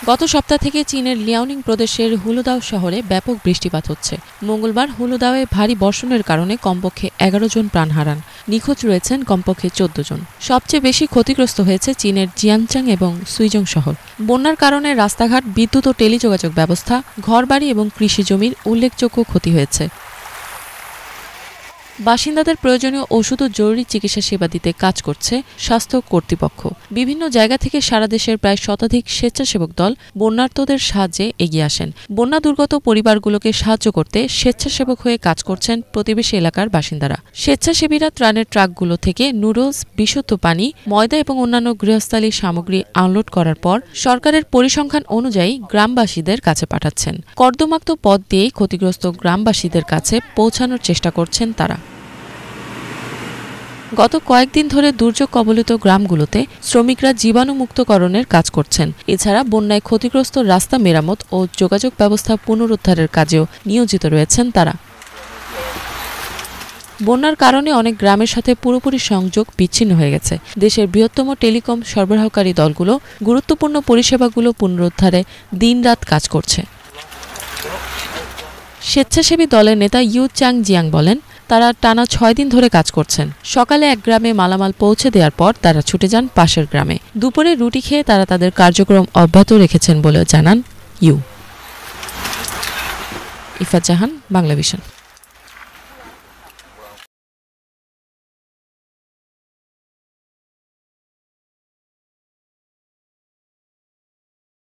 গত সপ্তাহ থেকে চীনের লিয়াওনিং প্রদেশের হুলুদাও শহরে ব্যাপক বৃষ্টিপাত হচ্ছে। মঙ্গলবার হুলুদাওয়ে ভারী বর্ষণের কারণে কমপক্ষে ১১ জন প্রাণ হারান। নিখোঁজ রয়েছেন কমপক্ষে ১৪ জন। সবচেয়ে বেশি ক্ষতিগ্রস্ত হয়েছে চীনের জিয়াংচাং এবং সুইজং শহর। বন্যার কারণে রাস্তাঘাট, বিদ্যুৎ ও টেলিযোগাযোগ ব্যবস্থা, ঘরবাড়ি এবং কৃষিজমির উল্লেখযোগ্য ক্ষতি হয়েছে। বাসিন্দাদের প্রয়োজনীয় ওষুধ ও জরুরি চিকিৎসা সেবা দিতে কাজ করছে স্বাস্থ্য কর্তৃপক্ষ। বিভিন্ন জায়গা থেকে সারা দেশের প্রায় শতাধিক স্বেচ্ছাসেবক দল বন্যার্তদের সাহায্যে এগিয়ে আসেন। বন্যা দুর্গত পরিবারগুলোকে সাহায্য করতে স্বেচ্ছাসেবক হয়ে কাজ করছেন প্রতিবেশী এলাকার বাসিন্দারা। স্বেচ্ছাসেবীরা ত্রাণের ট্রাকগুলো থেকে নুডলস, বিশুদ্ধ পানি, ময়দা এবং অন্যান্য গৃহস্থালী সামগ্রী আনলোড করার পর সরকারের পরিসংখ্যান অনুযায়ী গ্রামবাসীদের কাছে পাঠাচ্ছেন। কর্দমাক্ত পথ দিয়েই ক্ষতিগ্রস্ত গ্রামবাসীদের কাছে পৌঁছানোর চেষ্টা করছেন তারা। গত কয়েকদিন ধরে দুর্যোগ কবলিত গ্রামগুলোতে শ্রমিকরা জীবাণুমুক্তকরণের কাজ করছেন। এছাড়া বন্যায় ক্ষতিগ্রস্ত রাস্তা মেরামত ও যোগাযোগ ব্যবস্থা পুনরুদ্ধারের কাজেও নিয়োজিত রয়েছেন তারা। বন্যার কারণে অনেক গ্রামের সাথে পুরোপুরি সংযোগ বিচ্ছিন্ন হয়ে গেছে। দেশের বৃহত্তম টেলিকম সরবরাহকারী দলগুলো গুরুত্বপূর্ণ পরিষেবাগুলো পুনরুদ্ধারে দিনরাত কাজ করছে। স্বেচ্ছাসেবী দলের নেতা ইউ চাং জিয়াং বলেন, তারা টানা ৬ দিন ধরে কাজ করছেন। সকালে এক গ্রামে মালামাল পৌঁছে দেওয়ার পর তারা ছুটে যান পাশের গ্রামে। দুপুরে রুটি খেয়ে তারা তাদের কার্যক্রম অব্যাহত রেখেছেন বলে জানান ইউ। ইফাত জাহান, বাংলাভিশন।